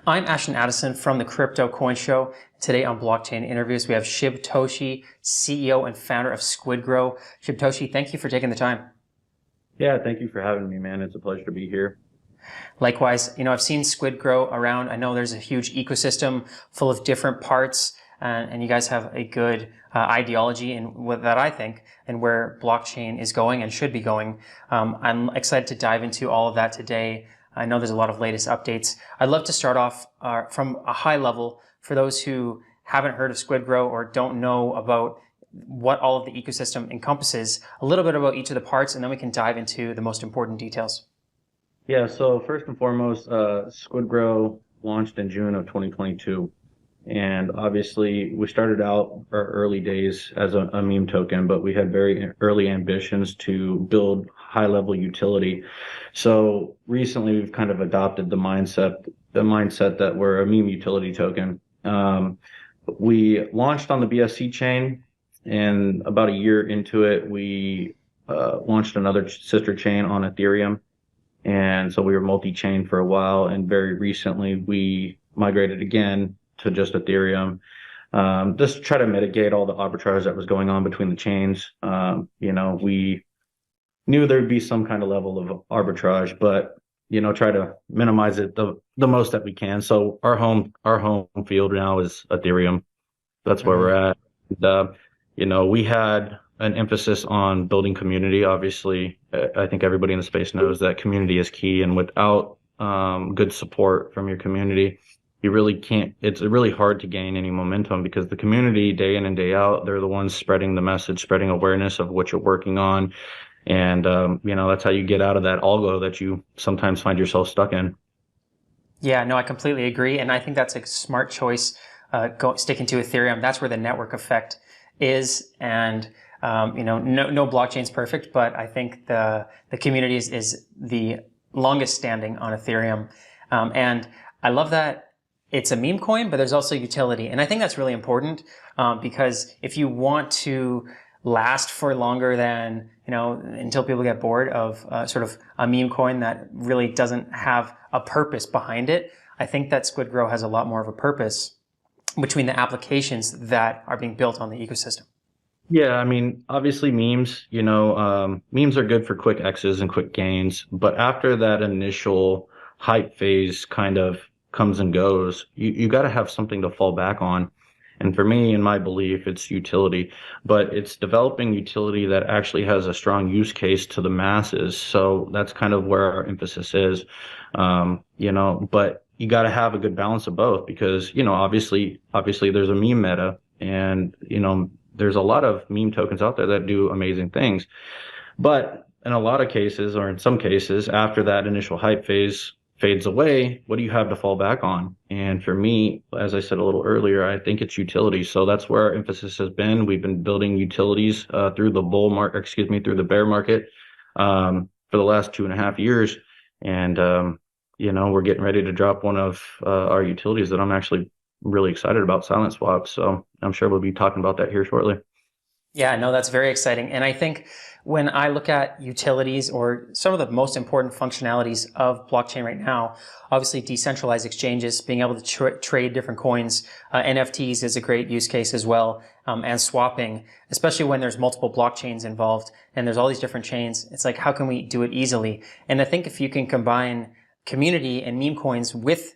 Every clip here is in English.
I'm Ashton Addison from the Crypto Coin Show. Today on Blockchain Interviews, we have Shibtoshi, CEO and founder of SquidGrow. Shibtoshi, thank you for taking the time. Yeah, thank you for having me, man. It's a pleasure to be here. Likewise, I've seen SquidGrow around. I know there's a huge ecosystem full of different parts, and you guys have a good ideology in what that I think, and where blockchain is going and should be going. I'm excited to dive into all of that today. I know there's a lot of latest updates. I'd love to start off from a high level for those who haven't heard of SquidGrow or don't know about what all of the ecosystem encompasses, a little bit about each of the parts, and then we can dive into the most important details. Yeah, so first and foremost, SquidGrow launched in June of 2022. And obviously, we started out our early days as a meme token, but we had very early ambitions to build high-level utility. So recently, we've kind of adopted the mindset that we're a meme utility token. We launched on the BSC chain, and about a year into it, we launched another sister chain on Ethereum. And so we were multi-chain for a while, and very recently we migrated again to just Ethereum, just to try to mitigate all the arbitrage that was going on between the chains. We knew there'd be some kind of level of arbitrage, but try to minimize it the most that we can. So our home field now is Ethereum. That's where we're at. And, we had an emphasis on building community. Obviously, I think everybody in the space knows that community is key, and without good support from your community, you really can't. It's really hard to gain any momentum, because the community, day in and day out, they're the ones spreading the message, spreading awareness of what you're working on, and that's how you get out of that algo that you sometimes find yourself stuck in. Yeah, no, I completely agree, and I think that's a smart choice. Sticking to Ethereum, that's where the network effect is, and no blockchain's perfect, but I think the community is the longest standing on Ethereum, and I love that it's a meme coin, but there's also utility, and I think that's really important because if you want to last for longer than until people get bored of sort of a meme coin that really doesn't have a purpose behind it, I think that SquidGrow has a lot more of a purpose between the applications that are being built on the ecosystem. Yeah, I mean, obviously memes, memes are good for quick X's and quick gains, but after that initial hype phase kind of comes and goes, you got to have something to fall back on. And for me, in my belief, it's utility, but it's developing utility that actually has a strong use case to the masses. So that's kind of where our emphasis is, but you got to have a good balance of both, because, obviously there's a meme meta, and, there's a lot of meme tokens out there that do amazing things. But in a lot of cases, or in some cases, after that initial hype phase fades away, what do you have to fall back on? And for me, as I said a little earlier, I think it's utility. So that's where our emphasis has been. We've been building utilities through the bear market for the last 2.5 years. And, we're getting ready to drop one of our utilities that I'm actually really excited about, SilentSwap. So I'm sure we'll be talking about that here shortly. Yeah, no, that's very exciting. And I think when I look at utilities or some of the most important functionalities of blockchain right now, obviously decentralized exchanges, being able to trade different coins, NFTs is a great use case as well, and swapping, especially when there's multiple blockchains involved and there's all these different chains. It's like, how can we do it easily? And I think if you can combine community and meme coins with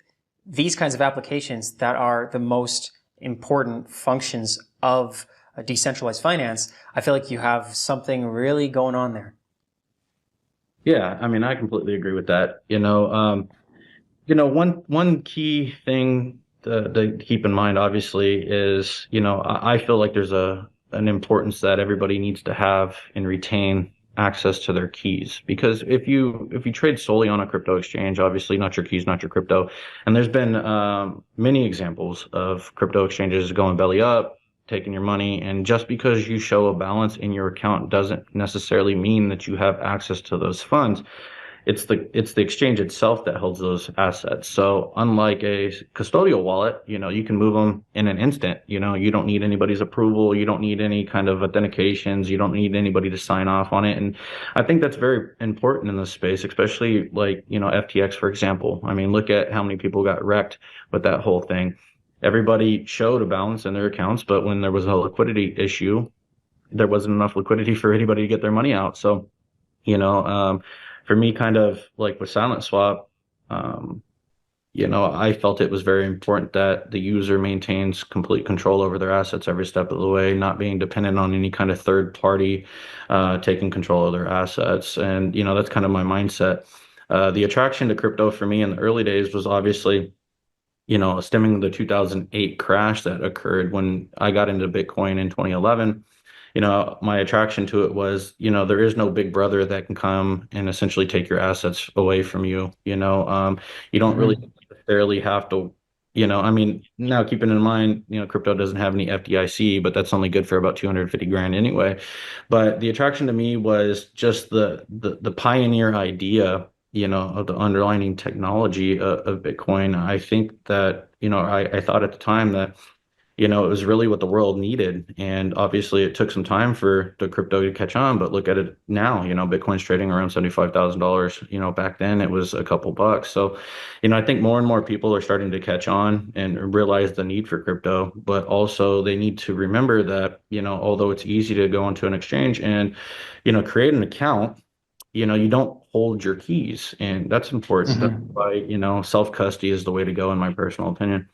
these kinds of applications that are the most important functions of decentralized finance, I feel like you have something really going on there. Yeah, I mean, I completely agree with that. One key thing to keep in mind, obviously, is I feel like there's an importance that everybody needs to have and retain access to their keys, because if you trade solely on a crypto exchange, obviously not your keys, not your crypto. And there's been many examples of crypto exchanges going belly up, taking your money, and just because you show a balance in your account doesn't necessarily mean that you have access to those funds. it's the exchange itself that holds those assets. So unlike a custodial wallet, you can move them in an instant. You don't need anybody's approval. You don't need any kind of authentications. You don't need anybody to sign off on it. And I think that's very important in this space, especially like, FTX, for example. I mean, look at how many people got wrecked with that whole thing. Everybody showed a balance in their accounts, but when there was a liquidity issue, there wasn't enough liquidity for anybody to get their money out. So, for me, kind of like with SilentSwap, I felt it was very important that the user maintains complete control over their assets every step of the way, not being dependent on any kind of third party taking control of their assets. And, that's kind of my mindset. The attraction to crypto for me in the early days was obviously, stemming the 2008 crash that occurred when I got into Bitcoin in 2011. My attraction to it was, there is no big brother that can come and essentially take your assets away from you. You don't really Hmm. necessarily have to, I mean, now keeping in mind, crypto doesn't have any FDIC, but that's only good for about 250 grand anyway. But the attraction to me was just the pioneer idea, of the underlying technology of Bitcoin. I think that, I thought at the time that it was really what the world needed. And obviously it took some time for the crypto to catch on, but look at it now, Bitcoin's trading around $75,000. Back then it was a couple bucks. So, I think more and more people are starting to catch on and realize the need for crypto, but also they need to remember that, although it's easy to go into an exchange and, create an account, you don't hold your keys, and that's important. That's Hmm. why, self-custody is the way to go in my personal opinion.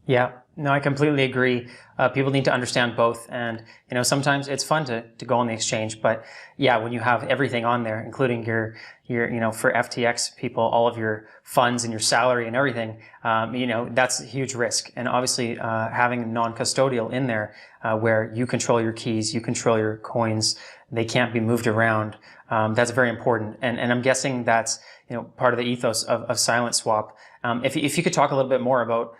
Yeah, no, I completely agree. People need to understand both, and sometimes it's fun to go on the exchange, but yeah, when you have everything on there, including your for FTX people, all of your funds and your salary and everything, that's a huge risk. And obviously, having non-custodial in there, where you control your keys, you control your coins, they can't be moved around. That's very important, and I'm guessing that's part of the ethos of SilentSwap. If you could talk a little bit more about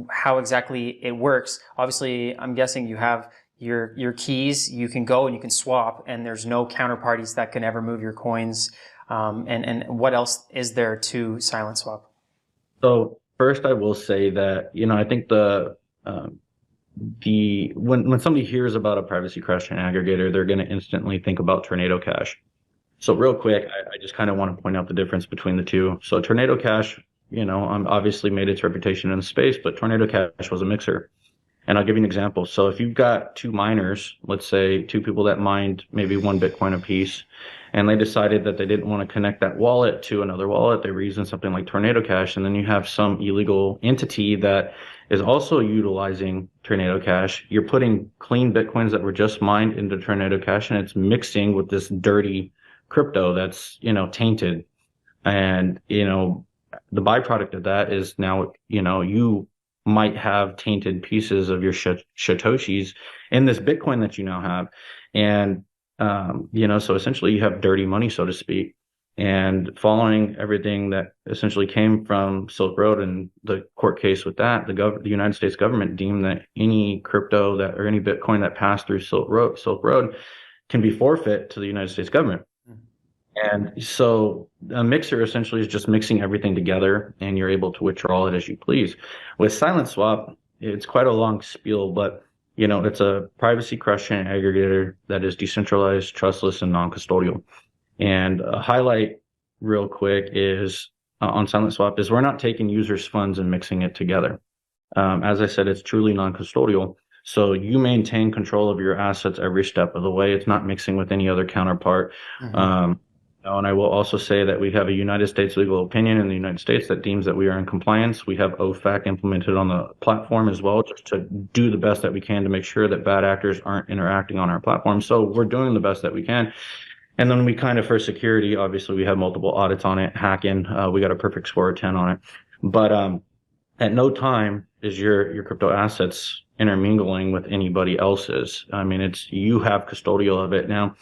how exactly it works. Obviously, I'm guessing you have your keys. You can go and you can swap, and there's no counterparties that can ever move your coins. And what else is there to SilentSwap? So first, I will say that I think the when somebody hears about a privacy crash chain aggregator, they're going to instantly think about Tornado Cash. So real quick, I just kind of want to point out the difference between the two. So Tornado Cash, obviously made its reputation in the space, but Tornado Cash was a mixer. And I'll give you an example. So if you've got two miners, let's say two people that mined maybe one Bitcoin apiece, and they decided that they didn't want to connect that wallet to another wallet, they were using something like Tornado Cash, and then you have some illegal entity that is also utilizing Tornado Cash. You're putting clean Bitcoins that were just mined into Tornado Cash, and it's mixing with this dirty crypto that's, tainted. And, the byproduct of that is now, you might have tainted pieces of your Shitoshis in this Bitcoin that you now have. And, so essentially you have dirty money, so to speak. And following everything that essentially came from Silk Road and the court case with that, the United States government deemed that any crypto that or any Bitcoin that passed through Silk Road can be forfeit to the United States government. And so a mixer essentially is just mixing everything together and you're able to withdraw it as you please. With SilentSwap, it's quite a long spiel, but it's a privacy crushing aggregator that is decentralized, trustless, and non-custodial. And a highlight real quick is on SilentSwap is we're not taking users' funds and mixing it together. As I said, it's truly non-custodial. So you maintain control of your assets every step of the way. It's not mixing with any other counterpart. Hmm. Um, and I will also say that we have a United States legal opinion in the United States that deems that we are in compliance. We have OFAC implemented on the platform as well, just to do the best that we can to make sure that bad actors aren't interacting on our platform. So we're doing the best that we can. And then we kind of, for security, obviously we have multiple audits on it, hacking. We got a perfect score of 10 on it. But at no time is your crypto assets intermingling with anybody else's. I mean, it's you have custodial of it. Now,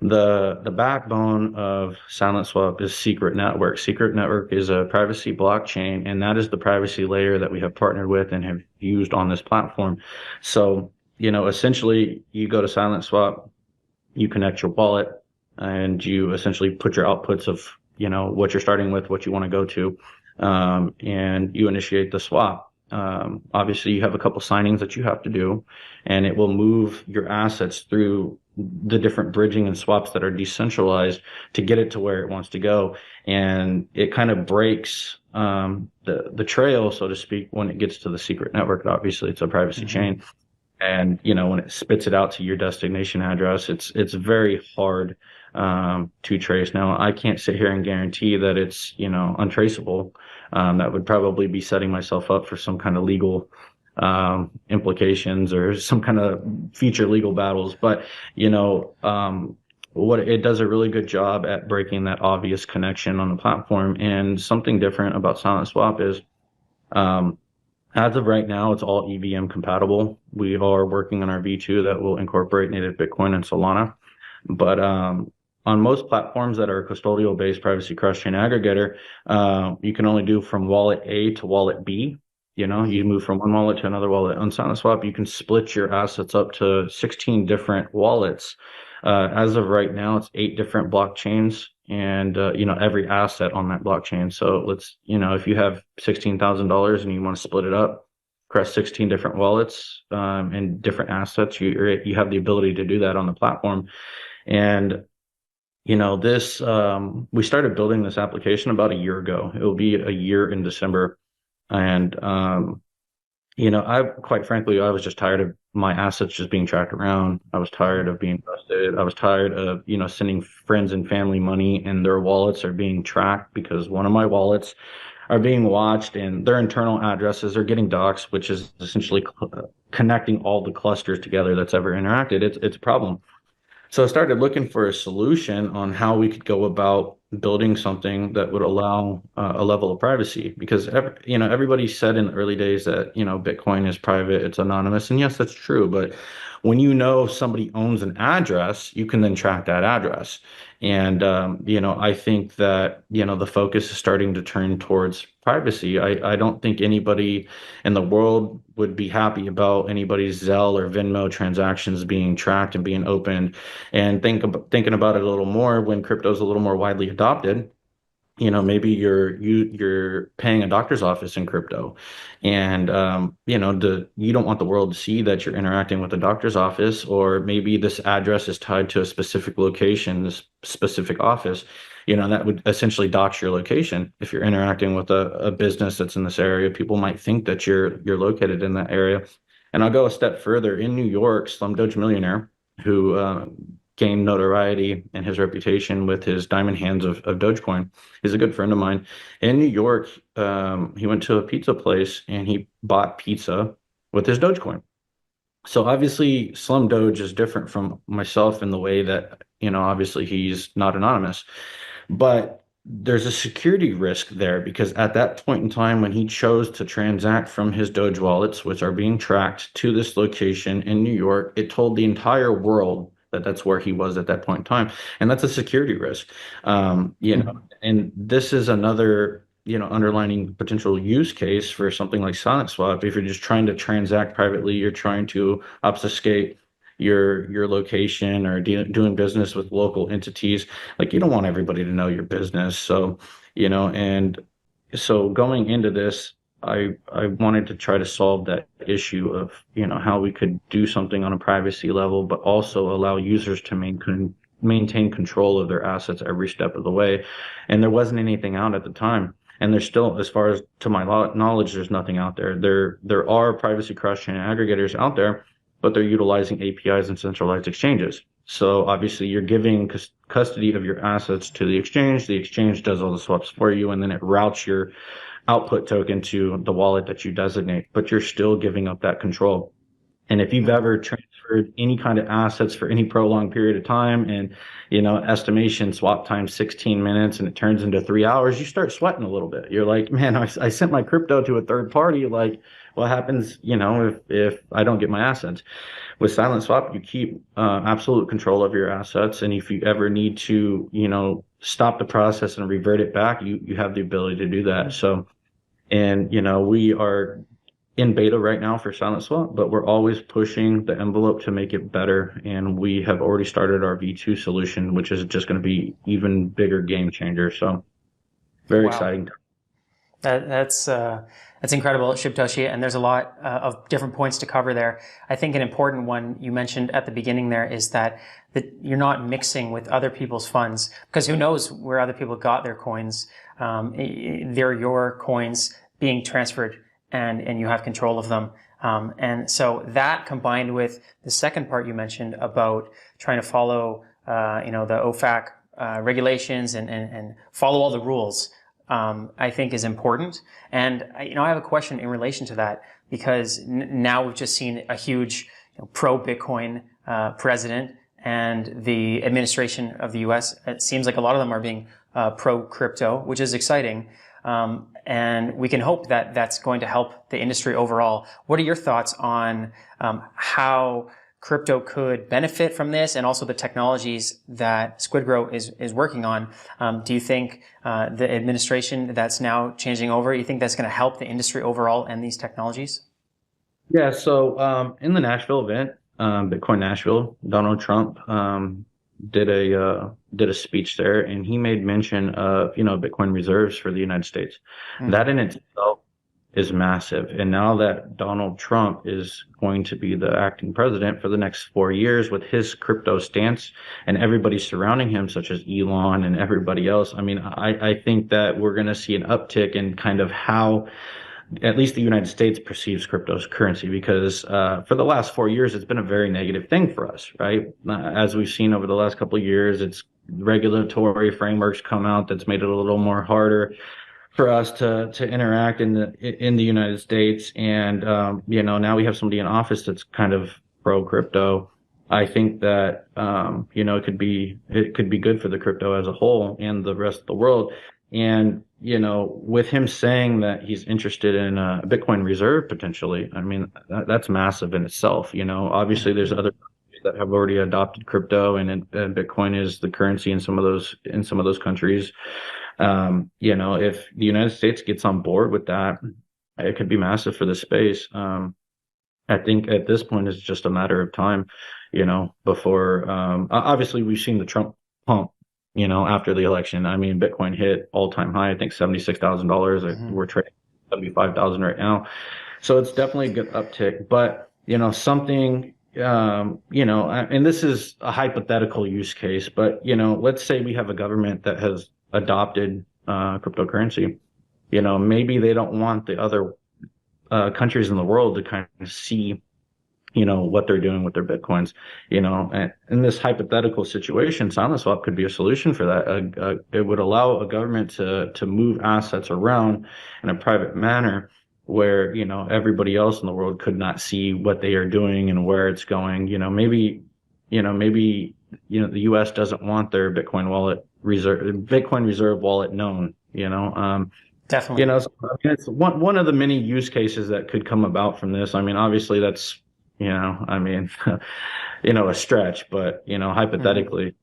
the backbone of SilentSwap is Secret Network. Secret Network is a privacy blockchain, and that is the privacy layer that we have partnered with and have used on this platform. So, essentially you go to SilentSwap, you connect your wallet, and you essentially put your outputs of what you're starting with, what you want to go to, and you initiate the swap. Obviously, you have a couple signings that you have to do, and it will move your assets through the different bridging and swaps that are decentralized to get it to where it wants to go. And it kind of breaks the trail, so to speak, when it gets to the secret network. Obviously, it's a privacy chain. And when it spits it out to your destination address, it's very hard to trace. Now, I can't sit here and guarantee that it's untraceable. That would probably be setting myself up for some kind of legal implications or some kind of future legal battles. But what it does a really good job at breaking that obvious connection on the platform. And something different about SilentSwap is. As of right now, it's all EVM compatible. We are working on our V2 that will incorporate native Bitcoin and Solana. But on most platforms that are a custodial-based privacy cross-chain aggregator, you can only do from wallet A to wallet B. You move from one wallet to another wallet. On SilentSwap, you can split your assets up to 16 different wallets. As of right now, it's 8 different blockchains, and every asset on that blockchain. So if you have $16,000 and you want to split it up across 16 different wallets and different assets, you have the ability to do that on the platform. And this we started building this application about a year ago. It will be a year in December, and quite frankly, I was just tired of my assets just being tracked around. I was tired of being busted. I was tired of, sending friends and family money and their wallets are being tracked because one of my wallets are being watched and their internal addresses are getting doxxed, which is essentially connecting all the clusters together that's ever interacted. It's a problem. So I started looking for a solution on how we could go about building something that would allow a level of privacy, because everybody said in the early days that Bitcoin is private, it's anonymous, and yes, that's true. But when somebody owns an address, you can then track that address. And I think that the focus is starting to turn towards privacy. I don't think anybody in the world would be happy about anybody's Zelle or Venmo transactions being tracked and being opened. And thinking about it a little more, when crypto is a little more widely adopted, maybe you're paying a doctor's office in crypto, and you don't want the world to see that you're interacting with a doctor's office, or maybe this address is tied to a specific location, this specific office. That would essentially dox your location. If you're interacting with a business that's in this area, people might think that you're located in that area. And I'll go a step further. In New York, Slumdoge Millionaire, who gained notoriety and his reputation with his diamond hands of Dogecoin, is a good friend of mine. In New York, he went to a pizza place and he bought pizza with his Dogecoin. So obviously, Slum Doge is different from myself in the way that, obviously he's not anonymous. But there's a security risk there, because at that point in time, when he chose to transact from his Doge wallets, which are being tracked to this location in New York, it told the entire world that that's where he was at that point in time. And that's a security risk. And this is another, underlining potential use case for something like SilentSwap. If you're just trying to transact privately, you're trying to obfuscate your location, or doing business with local entities. Like, you don't want everybody to know your business. So, and so going into this, I wanted to try to solve that issue of, how we could do something on a privacy level, but also allow users to maintain control of their assets every step of the way. And there wasn't anything out at the time. And there's still, as far as to my knowledge, there's nothing out there. There are privacy cross-chain aggregators out there, but they're utilizing APIs and centralized exchanges. So obviously you're giving custody of your assets to the exchange. The exchange does all the swaps for you, and then it routes your output token to the wallet that you designate, but you're still giving up that control. And if you've ever transferred any kind of assets for any prolonged period of time, and, estimation swap time 16 minutes and it turns into 3 hours, you start sweating a little bit. You're like, man, I sent my crypto to a third party. Like, what happens, if I don't get my assets? With SilentSwap, you keep absolute control of your assets. And if you ever need to, stop the process and revert it back, you have the ability to do that. So, and, we are in beta right now for SilentSwap, but we're always pushing the envelope to make it better. And we have already started our V2 solution, which is just going to be even bigger game changer. So very Wow. exciting. That's incredible, Shibtoshi, and there's a lot of different points to cover there. I think an important one you mentioned at the beginning there is that you're not mixing with other people's funds, because who knows where other people got their coins. They're your coins being transferred, and you have control of them. And so that combined with the second part you mentioned about trying to follow, the OFAC regulations and follow all the rules. I think is important. And, I have a question in relation to that, because now we've just seen a huge pro-Bitcoin president, and the administration of the US, it seems like a lot of them are being pro-crypto, which is exciting. And we can hope that that's going to help the industry overall. What are your thoughts on how crypto could benefit from this, and also the technologies that SquidGrow is working on? Do you think the administration that's now changing over, you think that's going to help the industry overall and these technologies? Yeah. So in the Nashville event, Bitcoin Nashville, Donald Trump did a speech there, and he made mention of Bitcoin reserves for the United States. That in itself is massive. And now that Donald Trump is going to be the acting president for the next 4 years with his crypto stance, and everybody surrounding him, such as Elon and everybody else, I mean, I think that we're going to see an uptick in kind of how at least the United States perceives cryptocurrency, because for the last 4 years, it's been a very negative thing for us, right? As we've seen over the last couple of years, it's regulatory frameworks come out that's made it a little more harder for us to interact in the United States. And now we have somebody in office that's kind of pro crypto. I think that it could be good for the crypto as a whole and the rest of the world. And with him saying that he's interested in a Bitcoin reserve potentially, I mean, that's massive in itself. Obviously there's other countries that have already adopted crypto, and Bitcoin is the currency in some of those countries. If the United States gets on board with that, it could be massive for the space. I think at this point it's just a matter of time, before, obviously we've seen the Trump pump, after the election. I mean, Bitcoin hit all-time high, I think $76,000. We're trading 75,000 right now. So it's definitely a good uptick, but, something, and this is a hypothetical use case, but, let's say we have a government that has adopted cryptocurrency. Maybe they don't want the other countries in the world to kind of see, what they're doing with their Bitcoins. And in this hypothetical situation, SilentSwap could be a solution for that. It would allow a government to move assets around in a private manner, where everybody else in the world could not see what they are doing and where it's going. Maybe the U.S. doesn't want their Bitcoin reserve wallet known. Definitely. So, it's one of the many use cases that could come about from this. I mean, obviously that's a stretch, but hypothetically,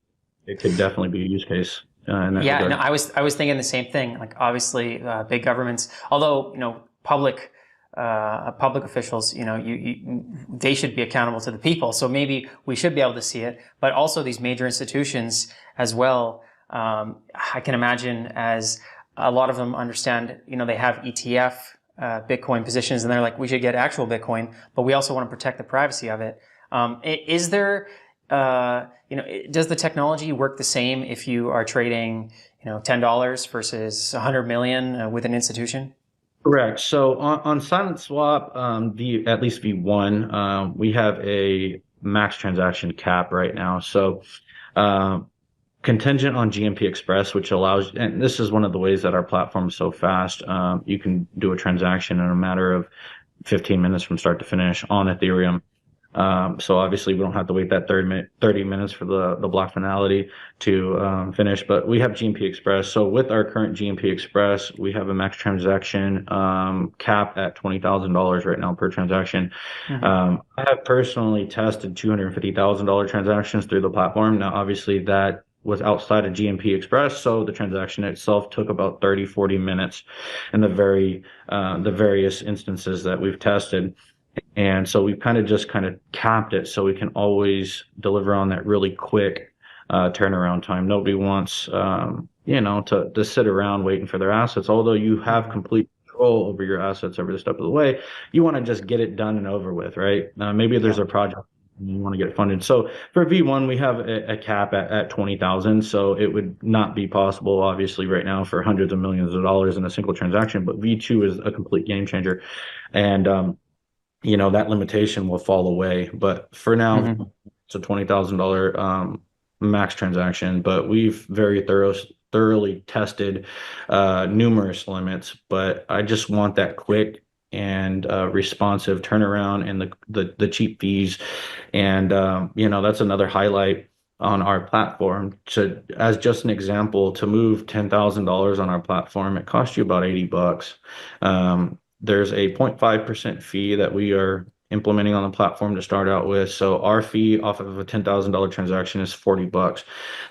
it could definitely be a use case. In that regard. No, I was thinking the same thing. Like, obviously, big governments, although public officials, they should be accountable to the people. So maybe we should be able to see it, but also these major institutions as well. I can imagine, as a lot of them understand, they have ETF Bitcoin positions, and they're like, we should get actual Bitcoin, but we also want to protect the privacy of it. Is there, does the technology work the same if you are trading, $10 versus 100 million with an institution? Correct. So on SilentSwap, at least V1, we have a max transaction cap right now. So contingent on GMP Express, which allows, and this is one of the ways that our platform is so fast, you can do a transaction in a matter of 15 minutes from start to finish on Ethereum. So obviously we don't have to wait that 30 minutes for the block finality to finish, but we have GMP Express. So with our current GMP Express, we have a max transaction cap at $20,000 right now per transaction. I have personally tested $250,000 transactions through the platform. Now, obviously that was outside of GMP Express, so the transaction itself took about 30, 40 minutes in the various instances that we've tested. And so we've kind of capped it so we can always deliver on that really quick turnaround time. Nobody wants, to sit around waiting for their assets. Although you have complete control over your assets every step of the way, you want to just get it done and over with, right? Maybe there's Yeah. a project you want to get it funded. So for V1, we have a cap at 20,000. So it would not be possible, obviously, right now for hundreds of millions of dollars in a single transaction. But V2 is a complete game changer. And, that limitation will fall away. But for now, Hmm. it's a $20,000 max transaction. But we've thoroughly tested numerous limits. But I just want that quick and responsive turnaround and the cheap fees. And that's another highlight on our platform. As just an example, to move $10,000 on our platform, it costs you about $80. There's a 0.5% fee that we are implementing on the platform to start out with. So our fee off of a $10,000 transaction is $40.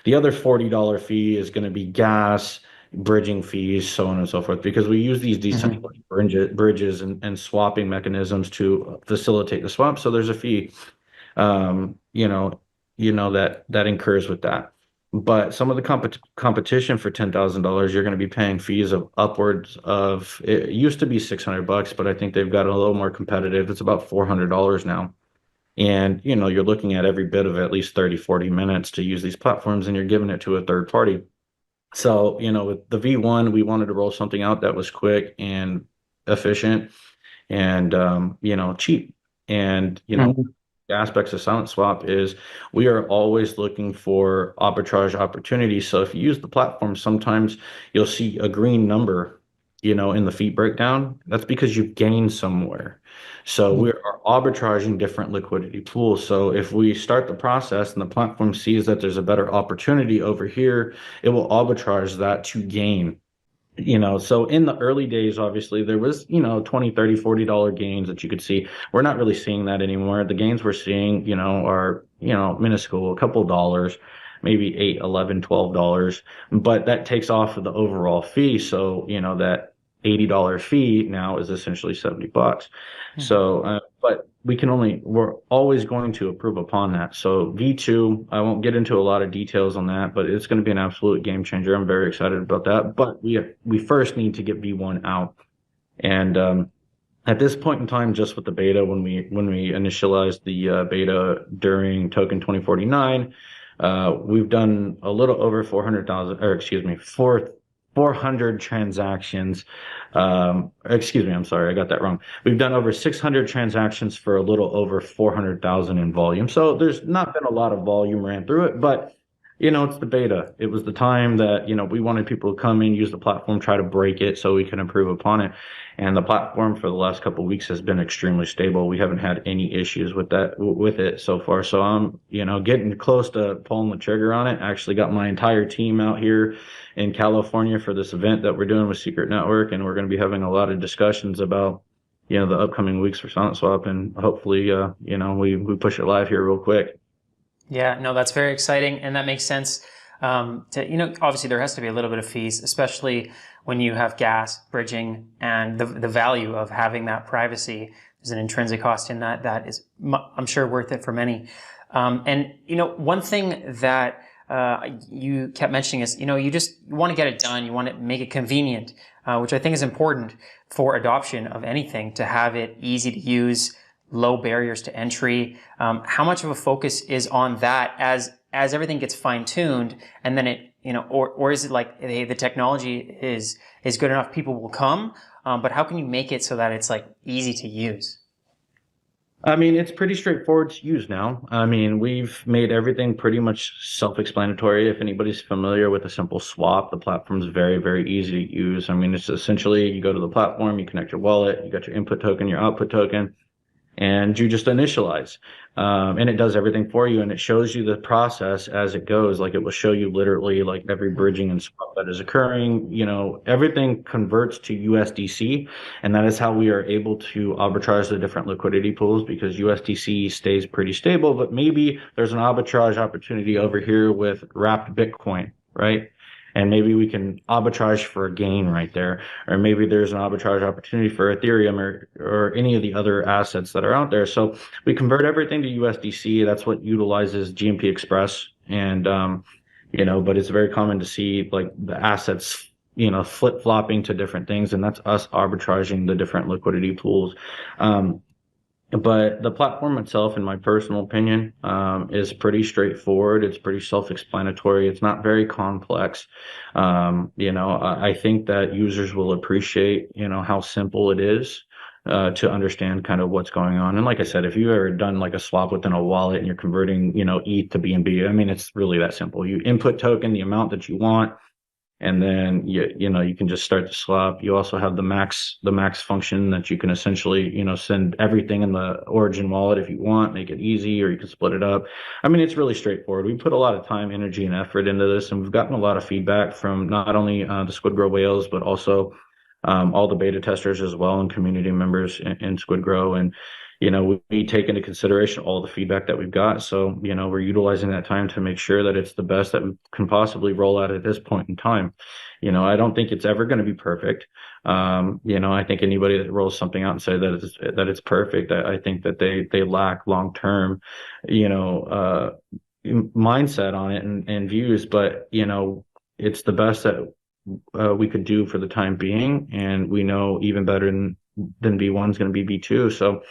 The other $40 fee is going to be gas, bridging fees, so on and so forth, because we use these Hmm. decentralized bridges and swapping mechanisms to facilitate the swap. So there's a fee, um, you know, that incurs with that. But some of the competition for $10,000, you're going to be paying fees of upwards of, it used to be $600, but I think they've got a little more competitive. It's about $400 now. And, you're looking at every bit of at least 30, 40 minutes to use these platforms, and you're giving it to a third party. So, with the V1, we wanted to roll something out that was quick and efficient and, cheap. And, Hmm. aspects of SilentSwap is we are always looking for arbitrage opportunities. So if you use the platform, sometimes you'll see a green number, in the fee breakdown. That's because you've gained somewhere. So we are arbitraging different liquidity pools. So if we start the process and the platform sees that there's a better opportunity over here, it will arbitrage that to gain. So in the early days, obviously there was, 20, 30, $40 gains that you could see. We're not really seeing that anymore. The gains we're seeing, are, minuscule, a couple dollars, maybe 8, 11, $12, but that takes off of the overall fee. So, that $80 fee now is essentially $70. Hmm. So, but we're always going to improve upon that. So V2, I won't get into a lot of details on that, but it's going to be an absolute game changer. I'm very excited about that. But we first need to get V1 out. And at this point in time, just with the beta, when we initialized the beta during token 2049, we've done a little over 400,000, or excuse me, 400 transactions. Excuse me, I'm sorry, I got that wrong. We've done over 600 transactions for a little over 400,000 in volume. So there's not been a lot of volume ran through it, but it's the beta. It was the time that, we wanted people to come in, use the platform, try to break it so we can improve upon it. And the platform for the last couple of weeks has been extremely stable. We haven't had any issues with it so far. So I'm, getting close to pulling the trigger on it. I actually got my entire team out here in California for this event that we're doing with Secret Network, and we're going to be having a lot of discussions about, the upcoming weeks for SilentSwap, and hopefully, we push it live here real quick. Yeah, no, that's very exciting, and that makes sense. Obviously there has to be a little bit of fees, especially when you have gas, bridging, and the value of having that privacy. There's an intrinsic cost in that is, I'm sure, worth it for many. One thing that you kept mentioning is, you just want to get it done. You want to make it convenient, which I think is important for adoption of anything, to have it easy to use, low barriers to entry. How much of a focus is on that as everything gets fine tuned, and then or is it like, hey, the technology is good enough, people will come, but how can you make it so that it's like easy to use? I mean, it's pretty straightforward to use now. I mean, we've made everything pretty much self-explanatory. If anybody's familiar with a simple swap, the platform's very, very easy to use. I mean, it's essentially, you go to the platform, you connect your wallet, you got your input token, your output token, and you just initialize. And it does everything for you, and it shows you the process as it goes. Like it will show you literally like every bridging and swap that is occurring. Everything converts to USDC, and that is how we are able to arbitrage the different liquidity pools, because USDC stays pretty stable, but maybe there's an arbitrage opportunity over here with wrapped Bitcoin, right? And maybe we can arbitrage for a gain right there, or maybe there's an arbitrage opportunity for Ethereum or any of the other assets that are out there. So we convert everything to USDC. That's what utilizes GMP Express, and but it's very common to see like the assets flip flopping to different things, and that's us arbitraging the different liquidity pools. But the platform itself, in my personal opinion, is pretty straightforward. It's pretty self-explanatory. It's not very complex. I think that users will appreciate, how simple it is to understand kind of what's going on. And like I said, if you've ever done like a swap within a wallet and you're converting, ETH to BNB, I mean, it's really that simple. You input token, the amount that you want, and then you can just start the swap. You also have the max function that you can essentially send everything in the origin wallet if you want, make it easy, or you can split it up. I mean, it's really straightforward. We put a lot of time, energy, and effort into this, and we've gotten a lot of feedback from not only the SquidGrow whales, but also all the beta testers as well, and community members in SquidGrow. And we take into consideration all the feedback that we've got. So, we're utilizing that time to make sure that it's the best that we can possibly roll out at this point in time. I don't think it's ever going to be perfect. I think anybody that rolls something out and say that it's perfect, I think that they lack long-term, mindset on it and views, but, it's the best that we could do for the time being. And we know even better than V1 is going to be V2. So,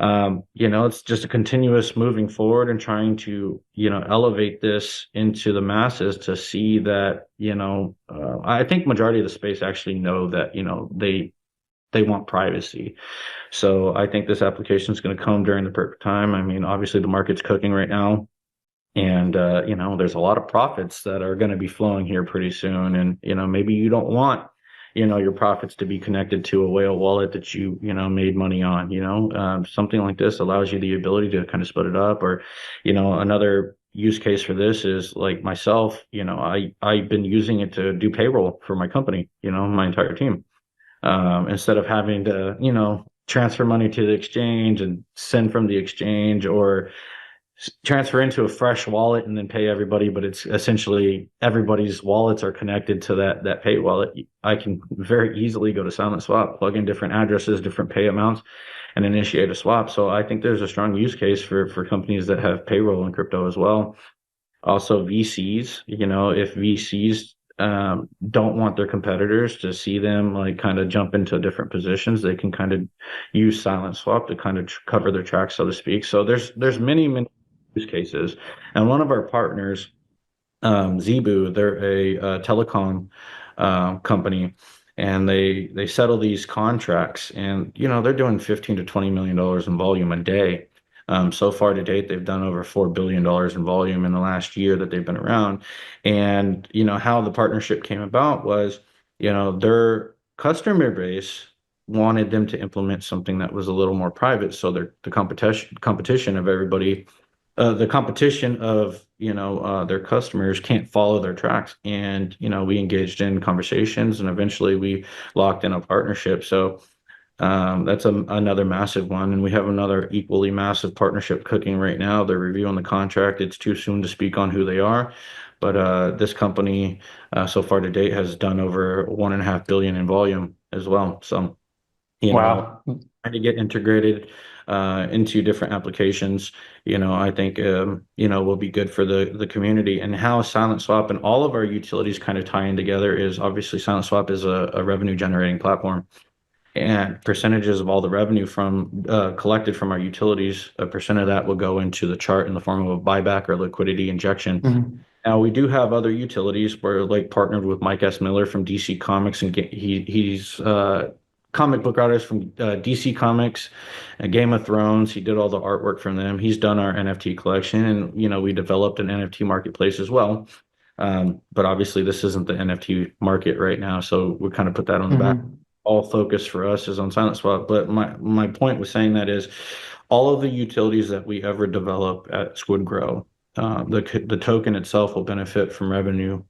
it's just a continuous moving forward and trying to, elevate this into the masses to see that, I think majority of the space actually know that, they want privacy. So I think this application is going to come during the perfect time. I mean, obviously the market's cooking right now, and, there's a lot of profits that are going to be flowing here pretty soon. And, maybe you don't want your profits to be connected to a whale wallet that you made money on. Something like this allows you the ability to kind of split it up. Or another use case for this is like myself. I've been using it to do payroll for my company, my entire team, instead of having to transfer money to the exchange and send from the exchange, or transfer into a fresh wallet and then pay everybody. But it's essentially everybody's wallets are connected to that pay wallet. I can very easily go to SilentSwap, plug in different addresses, different pay amounts, and initiate a swap. So I think there's a strong use case for companies that have payroll in crypto as well. Also VCs, if VCs don't want their competitors to see them like kind of jump into different positions, they can kind of use SilentSwap to kind of cover their tracks, so to speak. So there's many use cases. And one of our partners, Zebu, they're a telecom company, and they settle these contracts, and they're doing $15 to $20 million in volume a day. So far to date, they've done over $4 billion in volume in the last year that they've been around. And how the partnership came about was their customer base wanted them to implement something that was a little more private, so the competition of everybody, the competition of their customers can't follow their tracks. And we engaged in conversations, and eventually we locked in a partnership. So that's another massive one, and we have another equally massive partnership cooking right now. They're reviewing the contract. It's too soon to speak on who they are, but this company so far to date has done over 1.5 billion in volume as well. So Wow. trying to get integrated into different applications, I think, will be good for the community. And how SilentSwap and all of our utilities kind of tie in together is obviously SilentSwap is a revenue generating platform, and percentages of all the revenue from collected from our utilities, a percent of that will go into the chart in the form of a buyback or liquidity injection. Mhm. Now, we do have other utilities. We're like partnered with Mike S. Miller from DC Comics, and he's comic book artist from DC Comics and Game of Thrones. He did all the artwork from them. He's done our NFT collection, and we developed an NFT marketplace as well. But obviously, this isn't the NFT market right now, so we kind of put that on the back. Mhm. All focus for us is on SilentSwap. But my point with saying that is all of the utilities that we ever develop at SquidGrow, the token itself will benefit from revenue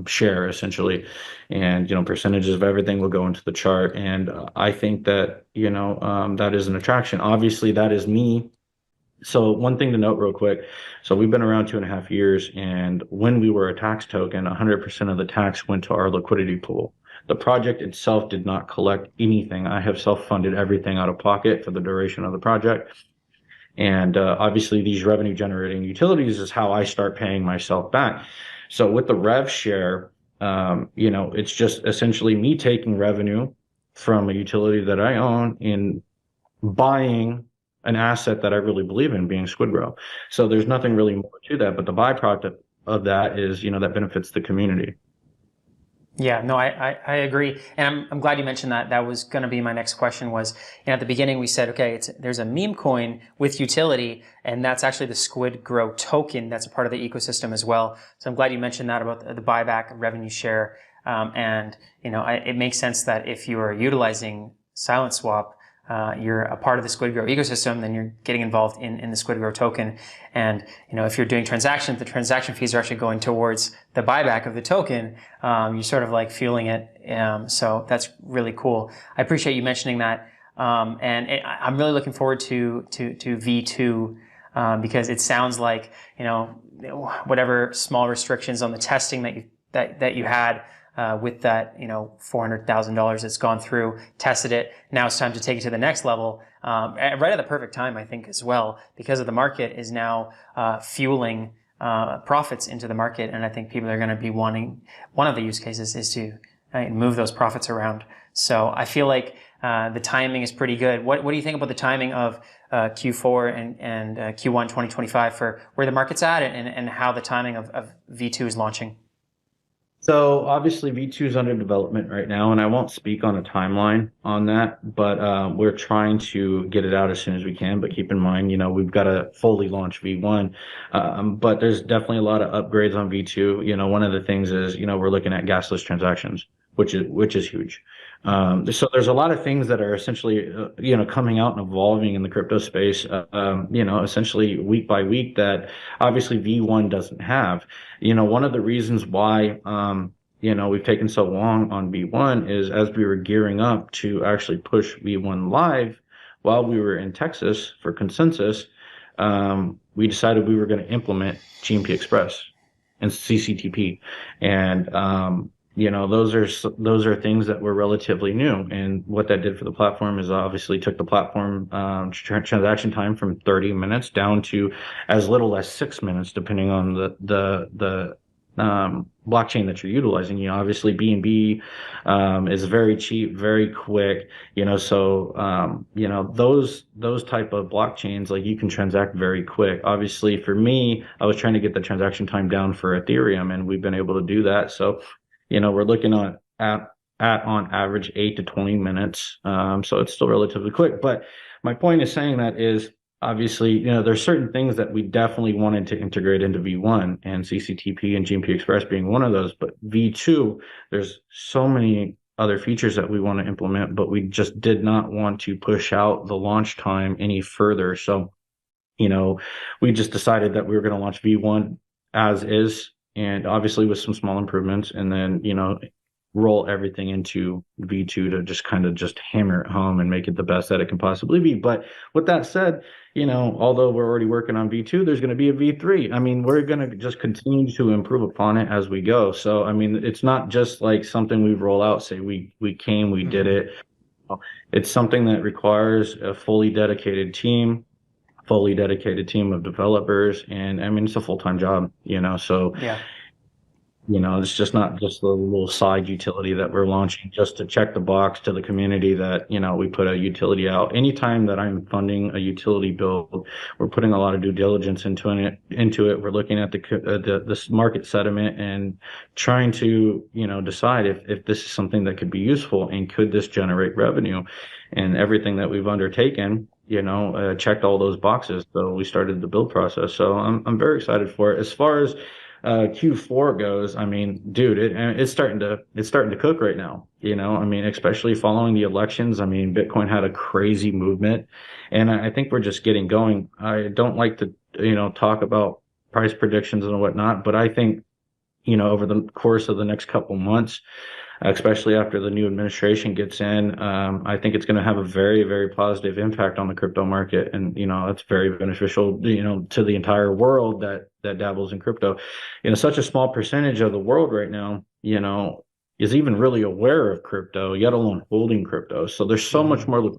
share essentially, and percentages of everything will go into the chart. And I think that that is an attraction. Obviously, that is me. So one thing to note real quick. So we've been around 2.5 years, and when we were a tax token, 100% of the tax went to our liquidity pool. The project itself did not collect anything. I have self-funded everything out of pocket for the duration of the project. And obviously, these revenue generating utilities is how I start paying myself back. So with the rev share, it's just essentially me taking revenue from a utility that I own and buying an asset that I really believe in, being SquidGrow. So there's nothing really more to that, but the byproduct of that is, that benefits the community. Yeah, no, I agree. And I'm glad you mentioned that. That was going to be my next question was, at the beginning we said, okay, there's a meme coin with utility, and that's actually the SquidGrow token that's a part of the ecosystem as well. So I'm glad you mentioned that about the buyback revenue share. And, it makes sense that if you are utilizing SilentSwap, you're a part of the SquidGrow ecosystem, then you're getting involved in the SquidGrow token. And, if you're doing transactions, the transaction fees are actually going towards the buyback of the token. You're sort of like fueling it. So that's really cool. I appreciate you mentioning that. I'm really looking forward to V2, because it sounds like, whatever small restrictions on the testing that you had, with that, $400,000 that's gone through, tested it. Now it's time to take it to the next level, right at the perfect time, I think, as well, because of the market is now fueling profits into the market, and I think people are going to be wanting. One of the use cases is to move those profits around. So I feel like the timing is pretty good. What do you think about the timing of Q4 and Q1 2025 for where the market's at, and how the timing of V2 is launching? So obviously V2 is under development right now, and I won't speak on a timeline on that, but we're trying to get it out as soon as we can. But keep in mind, we've got to fully launch V1. But there's definitely a lot of upgrades on V2. One of the things is, we're looking at gasless transactions, which is huge. So there's a lot of things that are essentially, coming out and evolving in the crypto space, essentially week by week that obviously V1 doesn't have. One of the reasons why, we've taken so long on V1 is as we were gearing up to actually push V1 live while we were in Texas for consensus, we decided we were going to implement GMP Express and CCTP. And, those are things that were relatively new. And what that did for the platform is obviously took the platform transaction time from 30 minutes down to as little as 6 minutes, depending on the blockchain that you're utilizing. Obviously BNB is very cheap, very quick. So those type of blockchains, like, you can transact very quick. Obviously, for me, I was trying to get the transaction time down for Ethereum, and we've been able to do that. So we're looking at on average 8 to 20 minutes. So it's still relatively quick. But my point is saying that is obviously, there's certain things that we definitely wanted to integrate into V1, and CCTP and GMP Express being one of those. But V2, there's so many other features that we want to implement, but we just did not want to push out the launch time any further. So, we just decided that we were going to launch V1 as is, and obviously with some small improvements, and then, roll everything into V2 to just kind of just hammer it home and make it the best that it can possibly be. But with that said, although we're already working on V2, there's going to be a V3. I mean, we're going to just continue to improve upon it as we go. So, I mean, it's not just like something we roll out, say we did it. It's something that requires a fully dedicated team of developers. And I mean, it's a full-time job, so Yeah. It's just not just the little side utility that we're launching just to check the box to the community that, we put a utility out. Anytime that I'm funding a utility build, we're putting a lot of due diligence into it. We're looking at the market sentiment and trying to, decide if this is something that could be useful and could this generate revenue. And everything that we've undertaken, checked all those boxes. So we started the build process. So I'm very excited for it. As far as Q4 goes, I mean, dude, it's starting to cook right now. I mean, especially following the elections. I mean, Bitcoin had a crazy movement, and I think we're just getting going. I don't like to, talk about price predictions and whatnot, but I think, over the course of the next couple months, especially after the new administration gets in, I think it's going to have a very, very positive impact on the crypto market, and it's very beneficial, to the entire world that dabbles in crypto. Such a small percentage of the world right now, is even really aware of crypto, yet alone holding crypto. So there's so much Mhm. more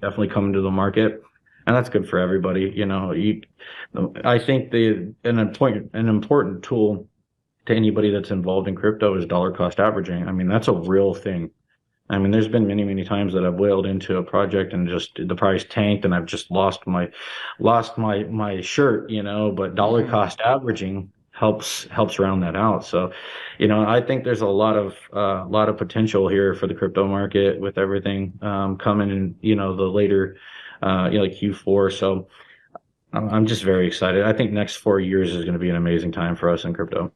definitely coming to the market, and that's good for everybody. I think an important tool to anybody that's involved in crypto is dollar cost averaging. I mean, that's a real thing. I mean, there's been many, many times that I've whaled into a project and just the price tanked and I've just lost my shirt, but dollar Mhm. cost averaging helps round that out. So, I think there's a lot of potential here for the crypto market with everything coming in, the later like Q4. So I'm just very excited. I think next 4 years is going to be an amazing time for us in crypto.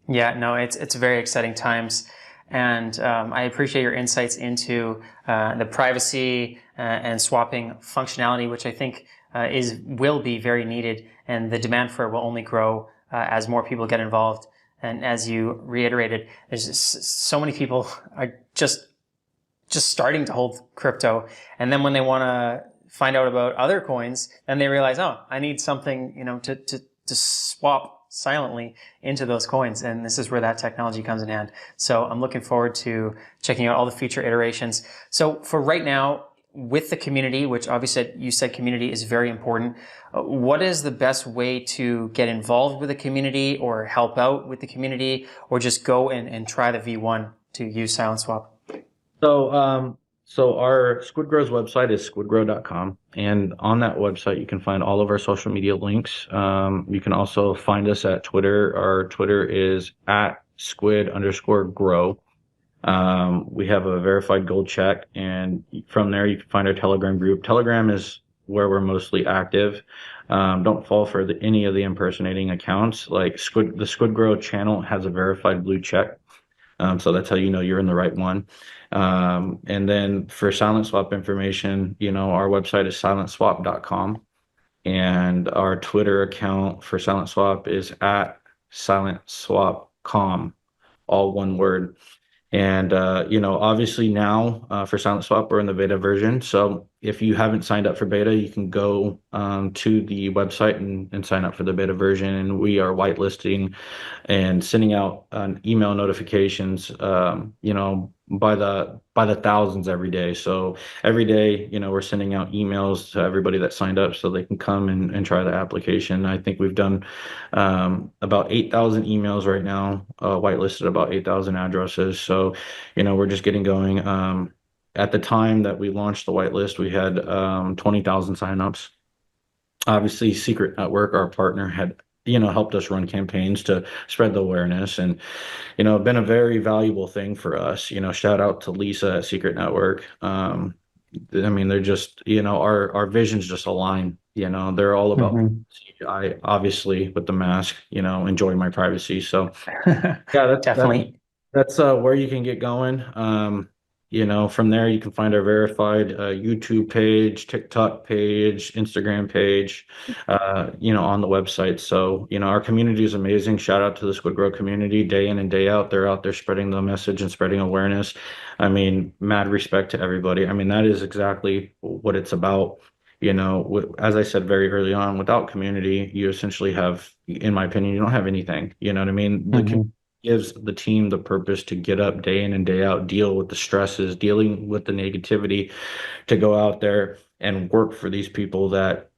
Yeah, no, it's very exciting times, and I appreciate your insights into the privacy and swapping functionality, which I think is will be very needed, and the demand for it will only grow as more people get involved. And as you reiterated, there's just so many people are just starting to hold crypto, and then when they want to find out about other coins, then they realize, oh, I need something, to swap silently into those coins, and this is where that technology comes in hand. So I'm looking forward to checking out all the future iterations. So for right now, with the community, which obviously you said community is very important, what is the best way to get involved with the community or help out with the community, or just go and try the V1 to use SilentSwap? So our SquidGrow's website is squidgrow.com, and on that website you can find all of our social media links. You can also find us at Twitter. Our Twitter is at @squid_grow. We have a verified gold check, and from there you can find our Telegram group. Telegram is where we're mostly active. Don't fall for any of the impersonating accounts. Like the SquidGrow channel has a verified blue check. So that's how you know you're in the right one. And then for SilentSwap information, our website is silentswap.com. And our Twitter account for SilentSwap is at silentswapcom, all one word. And obviously now for SilentSwap, we're in the beta version. So if you haven't signed up for beta, you can go to the website and sign up for the beta version. And we are whitelisting and sending out email notifications, by the thousands every day. So every day, we're sending out emails to everybody that signed up so they can come and try the application. I think we've done about 8,000 emails right now, whitelisted about 8,000 addresses. So, we're just getting going. At the time that we launched the whitelist, we had 20,000 signups. Obviously, Secret Network, our partner, had helped us run campaigns to spread the awareness, and been a very valuable thing for us. Shout out to Lisa at Secret Network. I mean, they're just, our visions just align. They're all about Mhm. I obviously with the mask, enjoy my privacy. So yeah, Definitely. that's where you can get going. From there you can find our verified YouTube page, TikTok page, Instagram page, on the website. So, our community is amazing. Shout out to the SquidGrow community day in and day out. They're out there spreading the message and spreading awareness. I mean, mad respect to everybody. I mean, that is exactly what it's about. As I said very early on, without community, you essentially have, in my opinion, you don't have anything. You know what I mean? The Mhm. gives the team the purpose to get up day in and day out, deal with the stresses, dealing with the negativity, to go out there and work for these people that,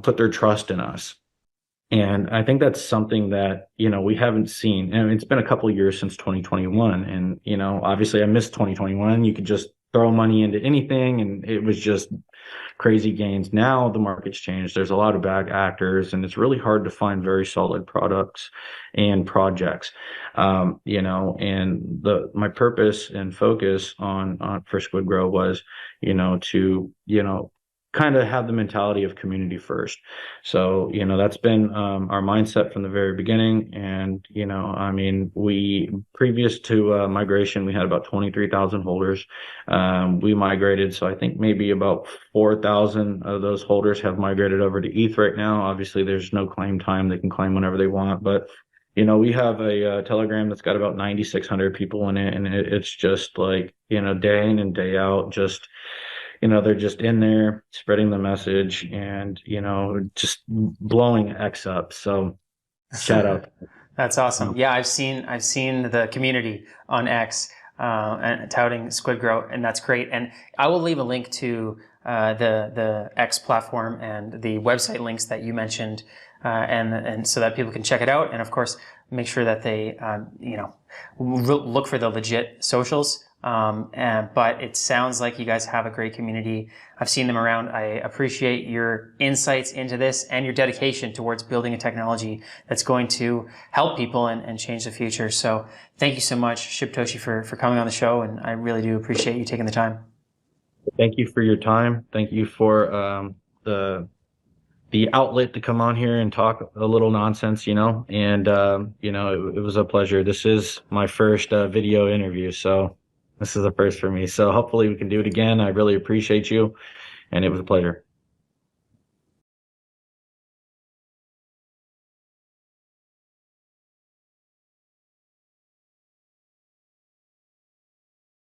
put their trust in us. And I think that's something that, we haven't seen. And it's been a couple of years since 2021. And, obviously I missed 2021. You could just throw money into anything and it was just crazy gains. Now the market's changed. There's a lot of bad actors, and it's really hard to find very solid products and projects. And the my purpose and focus on for SquidGrow was, to kind of have the mentality of community first. So, that's been our mindset from the very beginning. And, I mean, previous to migration, we had about 23,000 holders. We migrated. So I think maybe about 4,000 of those holders have migrated over to ETH right now. Obviously, there's no claim time. They can claim whenever they want. But, we have a Telegram that's got about 9,600 people in it. And it's just like, day in and day out, just they're just in there spreading the message and, just blowing X up. So shout out. That's awesome. Yeah, I've seen the community on X and touting SquidGrow, and that's great. And I will leave a link to the X platform and the website links that you mentioned, and so that people can check it out. And of course, make sure that they look for the legit socials. But it sounds like you guys have a great community. I've seen them around. I appreciate your insights into this and your dedication towards building a technology that's going to help people and change the future. So thank you so much, Shibtoshi, for coming on the show. And I really do appreciate you taking the time. Thank you for your time. Thank you for the outlet to come on here and talk a little nonsense, and, it was a pleasure. This is my first video interview, so this is a first for me. So hopefully we can do it again. I really appreciate you, and it was a pleasure.